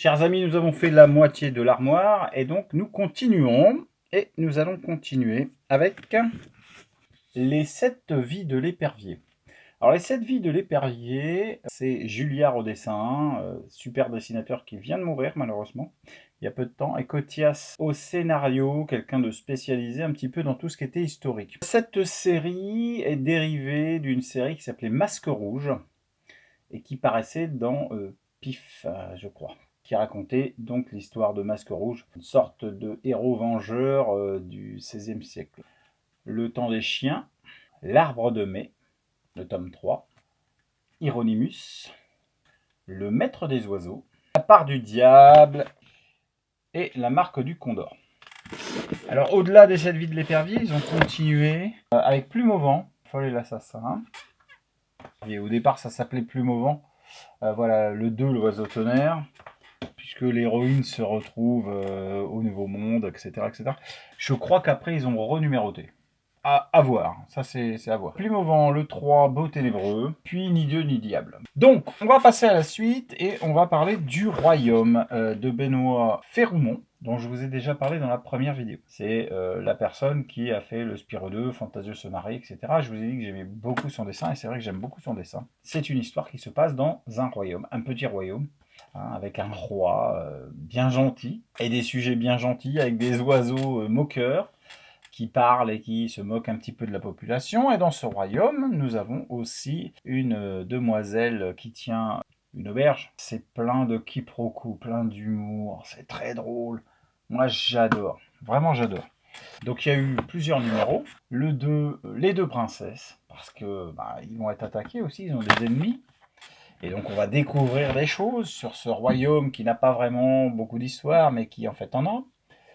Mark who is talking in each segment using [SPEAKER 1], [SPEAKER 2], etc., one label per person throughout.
[SPEAKER 1] Chers amis, nous avons fait la moitié de l'armoire et donc nous continuons. Et nous allons continuer avec les 7 vies de l'épervier. Alors les 7 vies de l'épervier, c'est Julliard au dessin, super dessinateur qui vient de mourir malheureusement, il y a peu de temps, et Cotias au scénario, quelqu'un de spécialisé un petit peu dans tout ce qui était historique. Cette série est dérivée d'une série qui s'appelait Masque Rouge, et qui paraissait dans Pif, je crois, qui racontait donc l'histoire de Masque Rouge, une sorte de héros vengeur du XVIe siècle. Le temps des chiens, L'arbre de mai, le tome 3, Hieronymus, Le maître des oiseaux, La part du diable et La marque du condor. Alors au-delà des 7 vies de l'épervier, ils ont continué avec Plume au vent, Folle et l'assassin. Et au départ ça s'appelait Plume au vent. Voilà, le 2, l'oiseau tonnerre, puisque l'héroïne se retrouve au Nouveau Monde, etc., etc. Je crois qu'après, ils ont renuméroté. À voir, ça c'est à voir. Plume au vent, le 3, Beau ténébreux, puis Ni Dieu ni diable. Donc, on va passer à la suite et on va parler du Royaume de Benoît Féroumont, dont je vous ai déjà parlé dans la première vidéo. C'est la personne qui a fait le Spirou 2, Fantasio se marie, etc. Je vous ai dit que j'aimais beaucoup son dessin, et c'est vrai que j'aime beaucoup son dessin. C'est une histoire qui se passe dans un royaume, un petit royaume, avec un roi bien gentil, et des sujets bien gentils, avec des oiseaux moqueurs, qui parle et qui se moque un petit peu de la population. Et dans ce royaume, nous avons aussi une demoiselle qui tient une auberge. C'est plein de quiproquos, plein d'humour, c'est très drôle. Moi, j'adore, vraiment j'adore. Donc il y a eu plusieurs numéros. Le 2, les deux princesses, parce que ils vont être attaqués aussi, ils ont des ennemis. Et donc on va découvrir des choses sur ce royaume qui n'a pas vraiment beaucoup d'histoire, mais qui en fait en a.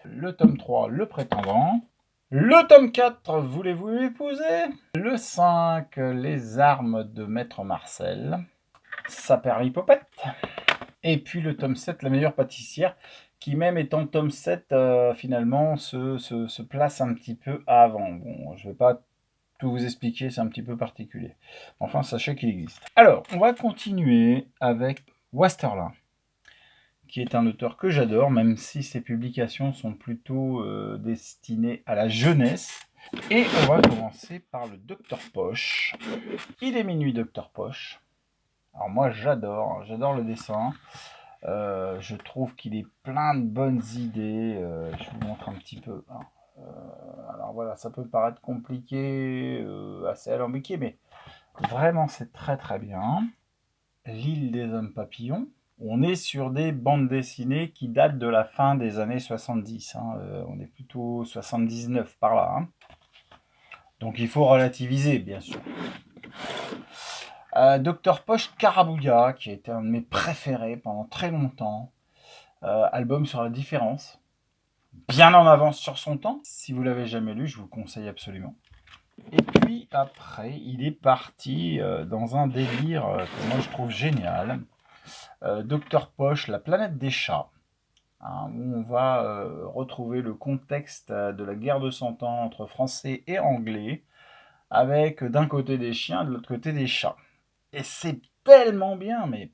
[SPEAKER 1] Le tome 3, le prétendant. Le tome 4, voulez-vous m'épouser? Le 5, les armes de Maître Marcel. Saperlipopette. Et puis le tome 7, la meilleure pâtissière, qui même étant tome 7, finalement, se place un petit peu avant. Bon, je ne vais pas tout vous expliquer, c'est un petit peu particulier. Enfin, sachez qu'il existe. Alors, on va continuer avec Westerlin, qui est un auteur que j'adore, même si ses publications sont plutôt destinées à la jeunesse. Et on va commencer par le Docteur Poche. Il est minuit, Docteur Poche. Alors moi, j'adore le dessin. Je trouve qu'il est plein de bonnes idées. Je vous montre un petit peu. Alors voilà, ça peut paraître compliqué, assez alambiqué, mais vraiment, c'est très très bien. L'île des hommes papillons. On est sur des bandes dessinées qui datent de la fin des années 70. On est plutôt 79 par là. Donc il faut relativiser, bien sûr. Docteur Poche Carabouya, qui a été un de mes préférés pendant très longtemps. Album sur la différence. Bien en avance sur son temps. Si vous l'avez jamais lu, je vous le conseille absolument. Et puis après, il est parti dans un délire que moi je trouve génial. Docteur Poche, la planète des chats, où on va retrouver le contexte de la guerre de 100 ans entre Français et Anglais, avec d'un côté des chiens, de l'autre côté des chats. Et c'est tellement bien, mais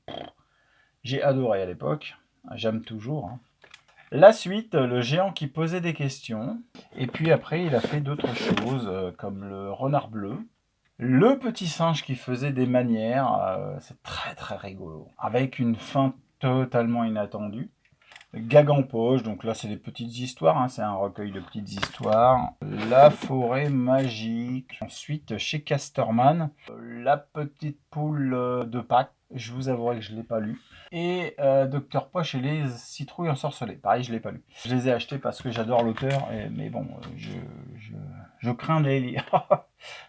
[SPEAKER 1] j'ai adoré à l'époque, j'aime toujours. La suite, le géant qui posait des questions, et puis après il a fait d'autres choses, comme le renard bleu, le petit singe qui faisait des manières, c'est très très rigolo, avec une fin totalement inattendue. Gag en poche, donc là c'est des petites histoires, c'est un recueil de petites histoires. La forêt magique. Ensuite chez Casterman, la petite poule de Pâques. Je vous avouerai que je ne l'ai pas lu. Et Docteur Poche et les citrouilles ensorcelées. Pareil, je ne l'ai pas lu. Je les ai achetés parce que j'adore l'auteur, mais bon, je crains de les lire.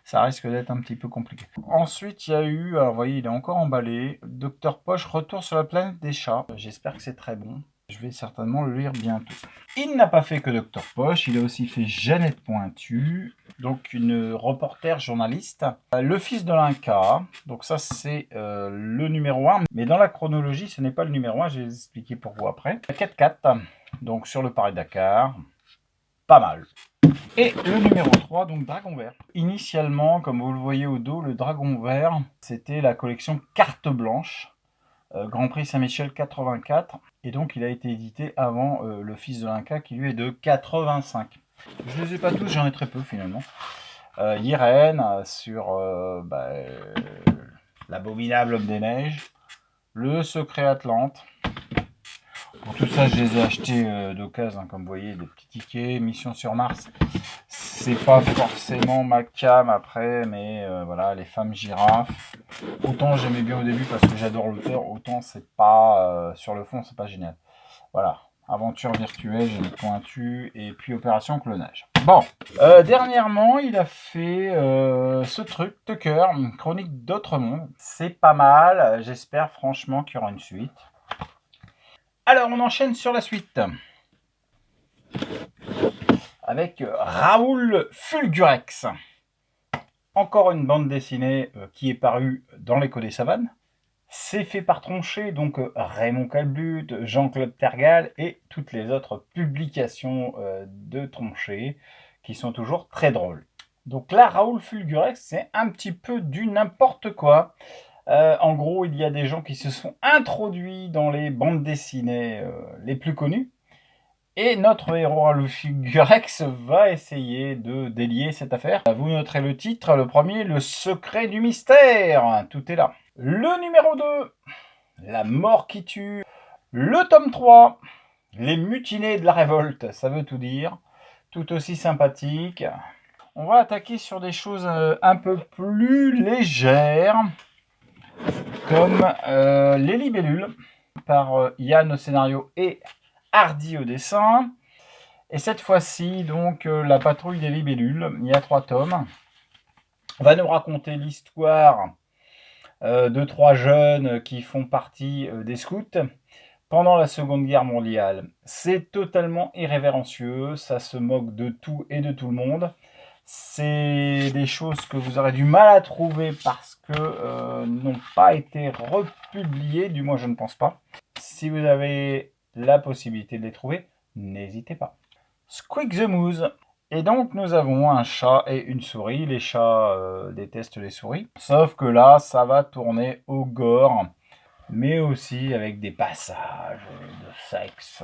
[SPEAKER 1] Ça risque d'être un petit peu compliqué. Ensuite, il y a eu, alors vous voyez, il est encore emballé. Docteur Poche, Retour sur la planète des chats. J'espère que c'est très bon. Je vais certainement le lire bientôt. Il n'a pas fait que Docteur Poche, il a aussi fait Jeannette Pointu, donc une reporter journaliste. Le fils de l'Inca, donc ça c'est le numéro 1, mais dans la chronologie ce n'est pas le numéro 1, je vais vous expliquer pourquoi après. 4-4, donc sur le Paris-Dakar, pas mal. Et le numéro 3, donc Dragon Vert. Initialement, comme vous le voyez au dos, le Dragon Vert, c'était la collection Carte Blanche. Grand Prix Saint-Michel 84. Et donc il a été édité avant Le Fils de l'Inca qui lui est de 85. Je ne les ai pas tous, j'en ai très peu finalement. Irène sur l'abominable Homme des Neiges. Le Secret Atlante. Pour tout ça, je les ai achetés d'occasion, comme vous voyez, des petits tickets. Mission sur Mars, c'est pas forcément ma cam après, mais voilà, les femmes girafes. Autant j'aimais bien au début parce que j'adore l'auteur, autant c'est pas sur le fond, c'est pas génial. Voilà, aventure virtuelle, j'ai mis pointu, et puis opération clonage. Bon, dernièrement, il a fait ce truc, Tucker, une chronique d'autres mondes. C'est pas mal, j'espère franchement qu'il y aura une suite. Alors, on enchaîne sur la suite. Avec Raoul Fulgurex. Encore une bande dessinée qui est parue dans l'Écho des Savanes. C'est fait par Tronchet, donc Raymond Calbut, Jean-Claude Tergal et toutes les autres publications de Tronchet qui sont toujours très drôles. Donc là, Raoul Fulgurex, c'est un petit peu du n'importe quoi. En gros, il y a des gens qui se sont introduits dans les bandes dessinées les plus connues. Et notre héros Raoul Fulgurex va essayer de délier cette affaire. Vous noterez le titre, le premier, Le secret du mystère. Tout est là. Le numéro 2, La mort qui tue. Le tome 3, Les mutinés de la révolte. Ça veut tout dire. Tout aussi sympathique. On va attaquer sur des choses un peu plus légères. Comme Les libellules. Par Yann au scénario et Hardy au dessin. Et cette fois-ci, donc, la patrouille des libellules, il y a 3 tomes, va nous raconter l'histoire de 3 jeunes qui font partie des scouts pendant la Seconde Guerre mondiale. C'est totalement irrévérencieux, ça se moque de tout et de tout le monde. C'est des choses que vous aurez du mal à trouver parce que n'ont pas été republiées, du moins je ne pense pas. Si vous avez la possibilité de les trouver, n'hésitez pas. Squeak the Moose. Et donc nous avons un chat et une souris. Les chats détestent les souris. Sauf que là, ça va tourner au gore. Mais aussi avec des passages de sexe.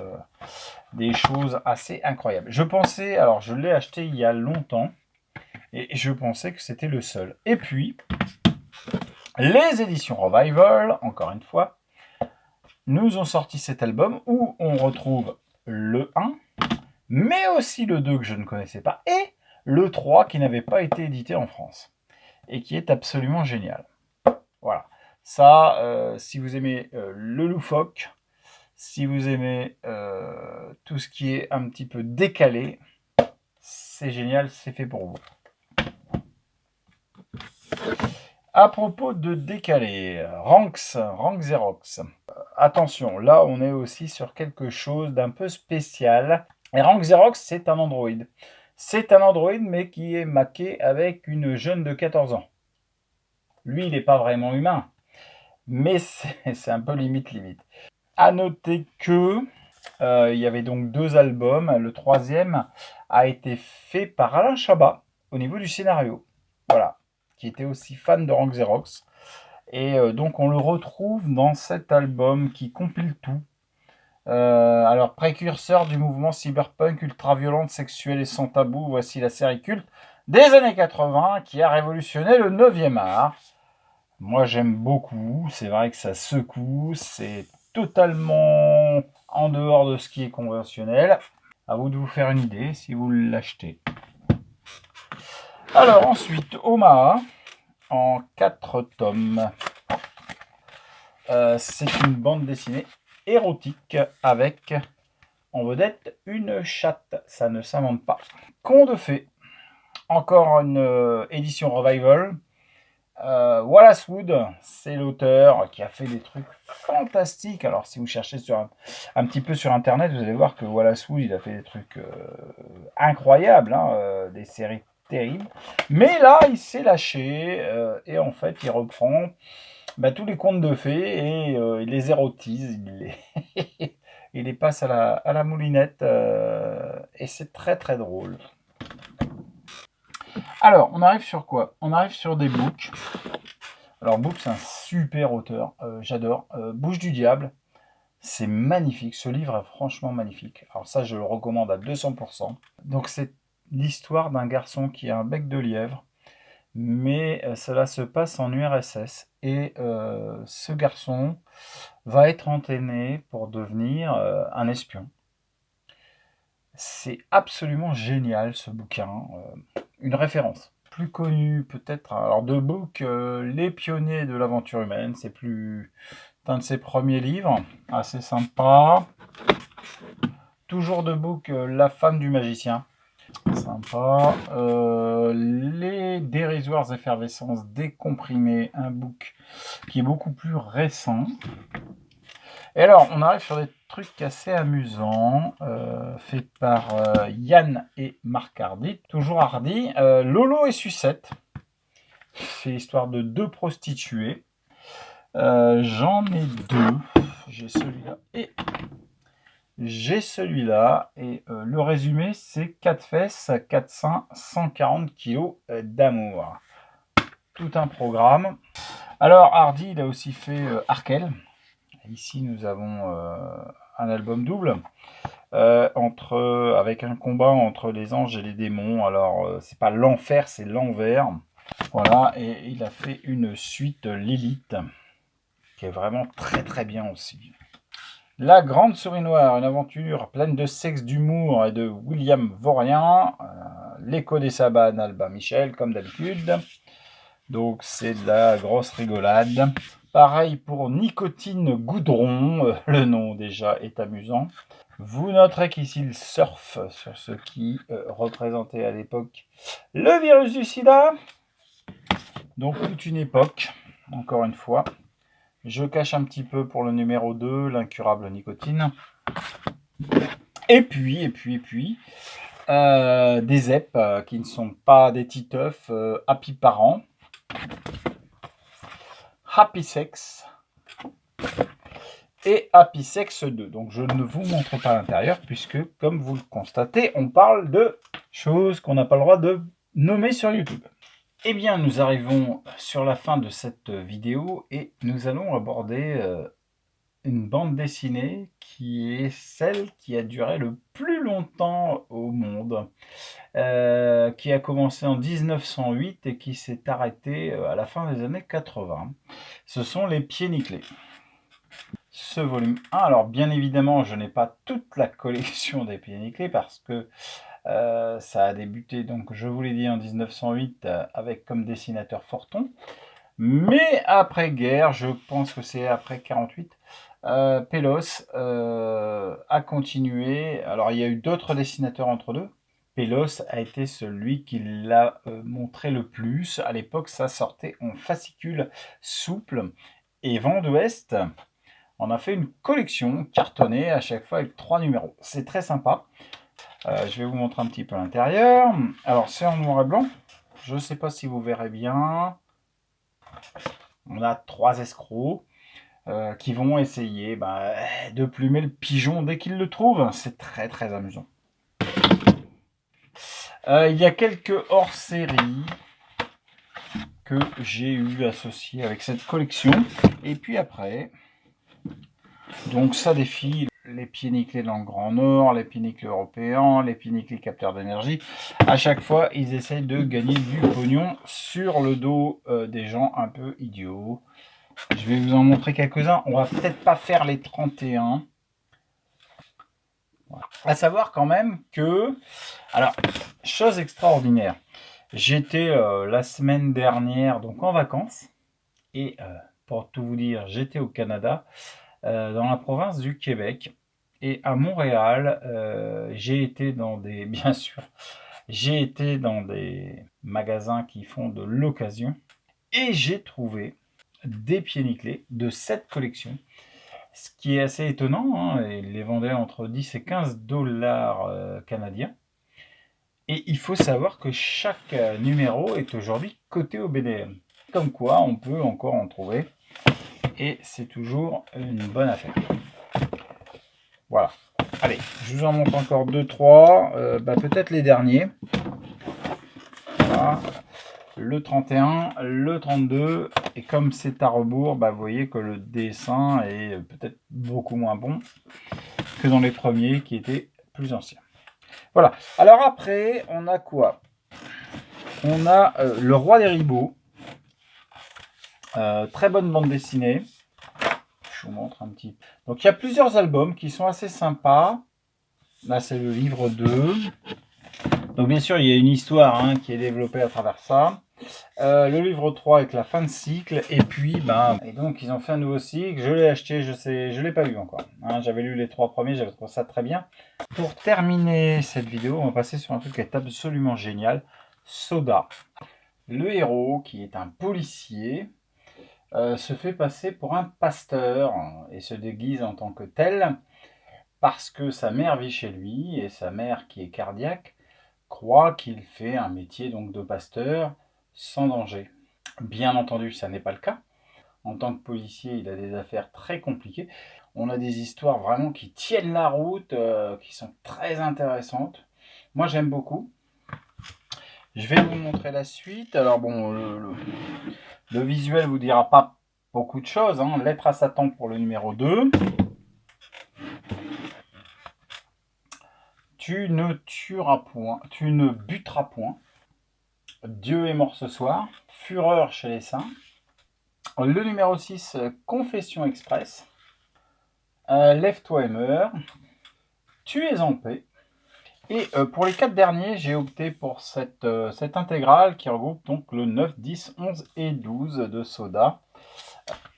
[SPEAKER 1] Des choses assez incroyables. Je pensais, alors je l'ai acheté il y a longtemps. Et je pensais que c'était le seul. Et puis, les éditions Revival, encore une fois, nous ont sorti cet album où on retrouve le 1, mais aussi le 2 que je ne connaissais pas, et le 3 qui n'avait pas été édité en France, et qui est absolument génial. Voilà. Ça, si vous aimez le loufoque, si vous aimez tout ce qui est un petit peu décalé, c'est génial, c'est fait pour vous. À propos de décalé, Rank Xerox. Attention, là on est aussi sur quelque chose d'un peu spécial. Et Rank Xerox, c'est un Android. C'est un Android, mais qui est maqué avec une jeune de 14 ans. Lui, il n'est pas vraiment humain, mais c'est un peu limite. À noter que il y avait donc 2 albums. Le 3e a été fait par Alain Chabat au niveau du scénario. Voilà, qui était aussi fan de Rank Xerox. Et donc on le retrouve dans cet album qui compile tout. Alors, précurseur du mouvement cyberpunk ultra-violente, sexuelle et sans tabou, voici la série culte des années 80 qui a révolutionné le 9e art. Moi, j'aime beaucoup. C'est vrai que ça secoue. C'est totalement en dehors de ce qui est conventionnel. À vous de vous faire une idée si vous l'achetez. Alors, ensuite, Omaha, en 4 tomes. C'est une bande dessinée érotique avec en vedette une chatte, ça ne s'invente pas. Conte de fées, encore une édition Revival. Wallace Wood, c'est l'auteur qui a fait des trucs fantastiques. Alors si vous cherchez un petit peu sur internet, vous allez voir que Wallace Wood, il a fait des trucs incroyables, des séries terribles. Mais là, il s'est lâché et en fait, il reprend tous les contes de fées et il les érotise, il les passe à la moulinette et c'est très très drôle. Alors, on arrive sur quoi? On arrive sur des books. Alors, Book, c'est un super auteur, j'adore. Bouche du diable, c'est magnifique, ce livre est franchement magnifique. Alors ça, je le recommande à 200%. Donc c'est l'histoire d'un garçon qui a un bec de lièvre, mais cela se passe en URSS. Et ce garçon va être entraîné pour devenir un espion. C'est absolument génial ce bouquin, une référence. Plus connu peut-être, alors de Book, Les pionniers de l'aventure humaine, c'est un de ses premiers livres, assez sympa. Toujours de Book, La femme du magicien, sympa. Les dérisoires effervescences décomprimées, un book qui est beaucoup plus récent. Et alors, on arrive sur des trucs assez amusants, faits par Yann et Marc Hardy, toujours Hardy. Lolo et Sucette, c'est l'histoire de deux prostituées. J'en ai deux, j'ai celui-là et le résumé, c'est 4 fesses, 4 seins, 140 kilos d'amour. Tout un programme. Alors, Hardy, il a aussi fait Arkel. Ici, nous avons un album double avec un combat entre les anges et les démons. Alors, c'est pas l'enfer, c'est l'envers. Voilà, et il a fait une suite Lilith, qui est vraiment très très bien aussi. La Grande Souris Noire, une aventure pleine de sexe, d'humour et de William Vaurien. L'écho des sabbats d'Albin Michel, comme d'habitude. Donc, c'est de la grosse rigolade. Pareil pour Nicotine Goudron, le nom déjà est amusant. Vous noterez qu'ici il surfe sur ce qui représentait à l'époque le virus du sida. Donc toute une époque, encore une fois. Je cache un petit peu pour le numéro 2, l'incurable nicotine. Et puis, des ZEP qui ne sont pas des titeufs, Happy Parents. Happy Sex et Happy Sex 2. Donc je ne vous montre pas l'intérieur puisque, comme vous le constatez, on parle de choses qu'on n'a pas le droit de nommer sur YouTube. Eh bien, nous arrivons sur la fin de cette vidéo et nous allons aborder une bande dessinée qui est celle qui a duré le plus longtemps au monde, qui a commencé en 1908 et qui s'est arrêtée à la fin des années 80. Ce sont les Pieds Nickelés. Ce volume 1, alors bien évidemment, je n'ai pas toute la collection des Pieds Nickelés parce que ça a débuté, donc je vous l'ai dit, en 1908 avec comme dessinateur Forton. Mais après-guerre, je pense que c'est après 48, Pelos a continué. Alors il y a eu d'autres dessinateurs entre deux. Pelos a été celui qui l'a montré le plus. À l'époque, ça sortait en fascicule souple. Et Vent d'Ouest on a fait une collection cartonnée à chaque fois avec 3 numéros. C'est très sympa. Je vais vous montrer un petit peu l'intérieur. Alors c'est en noir et blanc. Je ne sais pas si vous verrez bien. On a 3 escrocs qui vont essayer de plumer le pigeon dès qu'ils le trouvent. C'est très très amusant. Il y a quelques hors-séries que j'ai eu associés avec cette collection. Et puis après, donc ça défile les pieds nickelés dans le Grand Nord, les pieds nickelés européens, les pieds nickelés capteurs d'énergie. À chaque fois, ils essayent de gagner du pognon sur le dos des gens un peu idiots. Je vais vous en montrer quelques-uns. On va peut-être pas faire les 31. Voilà. À savoir quand même que, alors, chose extraordinaire, j'étais la semaine dernière donc en vacances et pour tout vous dire, j'étais au Canada, dans la province du Québec. Et à Montréal, j'ai été dans des, bien sûr, j'ai été dans des magasins qui font de l'occasion et j'ai trouvé des pieds nickelés de cette collection. Ce qui est assez étonnant, hein, ils les vendaient entre 10 et 15 dollars canadiens. Et il faut savoir que chaque numéro est aujourd'hui coté au BDM. Comme quoi, on peut encore en trouver. Et c'est toujours une bonne affaire. Voilà. Allez, je vous en montre encore 2-3. Peut-être les derniers. Voilà. Le 31, le 32 Et comme c'est à rebours, bah, vous voyez que le dessin est peut-être beaucoup moins bon que dans les premiers qui étaient plus anciens. Voilà. Alors après, on a quoi? On a Le Roi des Ribauds. Très bonne bande dessinée. Je vous montre un petit. Donc il y a plusieurs albums qui sont assez sympas. Là, c'est le livre 2. Donc bien sûr, il y a une histoire qui est développée à travers ça. Le livre 3 avec la fin de cycle. Et puis, et donc ils ont fait un nouveau cycle. Je l'ai acheté, je l'ai pas lu encore. J'avais lu les 3 premiers, j'avais trouvé ça très bien. Pour terminer cette vidéo, on va passer sur un truc qui est absolument génial. Soda. Le héros, qui est un policier, se fait passer pour un pasteur et se déguise en tant que tel parce que sa mère vit chez lui et sa mère, qui est cardiaque, croit qu'il fait un métier donc de pasteur sans danger. Bien entendu, ça n'est pas le cas. En tant que policier, il a des affaires très compliquées. On a des histoires vraiment qui tiennent la route, qui sont très intéressantes. Moi, j'aime beaucoup. Je vais vous montrer la suite. Alors bon, le visuel vous dira pas beaucoup de choses. Lettre à Satan pour le numéro 2. Tu ne tueras point, tu ne buteras point. Dieu est mort ce soir. Fureur chez les saints. Le numéro 6, Confession Express. Lève-toi et meurs. Tu es en paix. Et pour les 4 derniers, j'ai opté pour cette intégrale qui regroupe donc le 9, 10, 11 et 12 de Soda.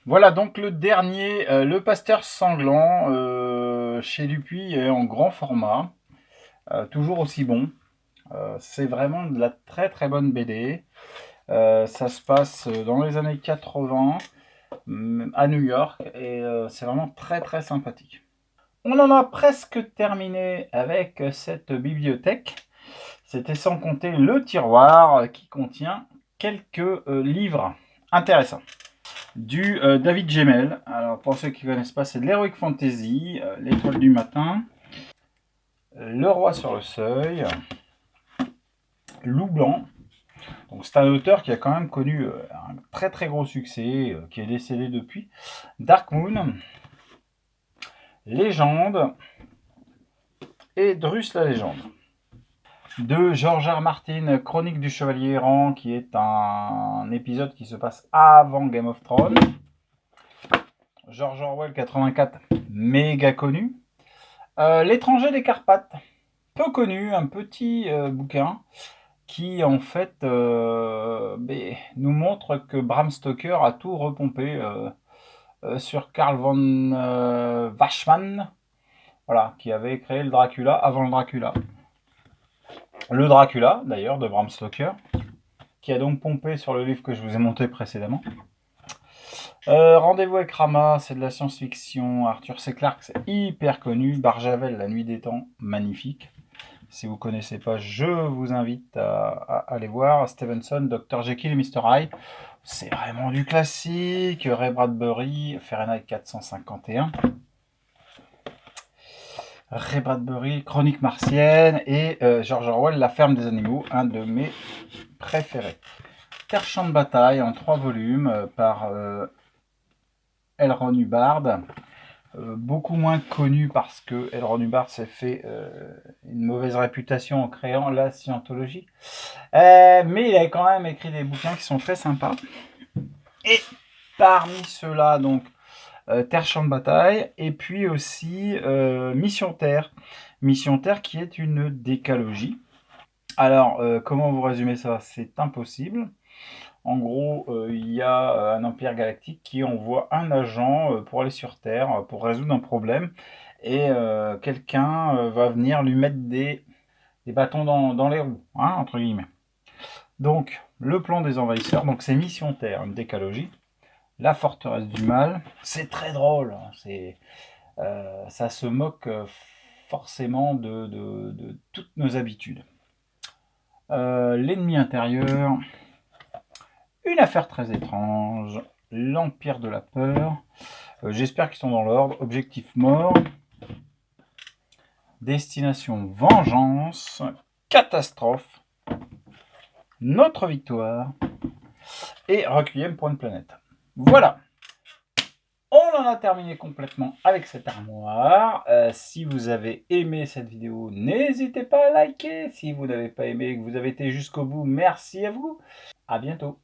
[SPEAKER 1] Voilà donc le dernier, le pasteur sanglant, chez Dupuis, est en grand format. Toujours aussi bon. C'est vraiment de la très très bonne BD. Ça se passe dans les années 80 à New York et c'est vraiment très très sympathique. On en a presque terminé avec cette bibliothèque. C'était sans compter le tiroir qui contient quelques livres intéressants. Du David Gemmell. Alors pour ceux qui ne connaissent pas, c'est de l'Heroic Fantasy, L'Étoile du matin, Le Roi sur le seuil, Loup blanc. Donc c'est un auteur qui a quand même connu un très très gros succès, qui est décédé depuis. Dark Moon, Légende et Drus la légende. De George R. Martin, Chronique du Chevalier Errant, qui est un épisode qui se passe avant Game of Thrones. George Orwell 84, méga connu. L'étranger des Carpates, peu connu, un petit bouquin qui en fait nous montre que Bram Stoker a tout repompé sur Karl von Washman, voilà, qui avait créé le Dracula avant le Dracula. Le Dracula, d'ailleurs, de Bram Stoker, qui a donc pompé sur le livre que je vous ai montré précédemment. Rendez-vous avec Rama, c'est de la science-fiction. Arthur C. Clarke, c'est hyper connu. Barjavel, La nuit des temps, magnifique. Si vous ne connaissez pas, je vous invite à aller voir. Stevenson, Dr. Jekyll et Mr. Hyde, c'est vraiment du classique. Ray Bradbury, Fahrenheit 451. Ray Bradbury, Chronique martienne et George Orwell, La ferme des animaux, un de mes préférés. Terre champ de bataille en 3 volumes par L. Ron Hubbard. Beaucoup moins connu parce que L. Ron Hubbard s'est fait une mauvaise réputation en créant la scientologie. Mais il a quand même écrit des bouquins qui sont très sympas. Et parmi ceux-là, donc, Terre champ de bataille, et puis aussi Mission Terre. Mission Terre qui est une décalogie. Alors, comment vous résumer ça? C'est impossible. En gros, il y a un empire galactique qui envoie un agent pour aller sur Terre, pour résoudre un problème. Et quelqu'un va venir lui mettre des bâtons dans les roues, entre guillemets. Donc, le plan des envahisseurs, donc c'est Mission Terre, une décalogie. La forteresse du mal, c'est très drôle. Ça se moque forcément de toutes nos habitudes. L'ennemi intérieur, une affaire très étrange, l'empire de la peur, j'espère qu'ils sont dans l'ordre, objectif mort, destination vengeance, catastrophe, notre victoire et requiem pour une planète. Voilà. On en a terminé complètement avec cette armoire. Si vous avez aimé cette vidéo, n'hésitez pas à liker. Si vous n'avez pas aimé et que vous avez été jusqu'au bout, merci à vous. À bientôt.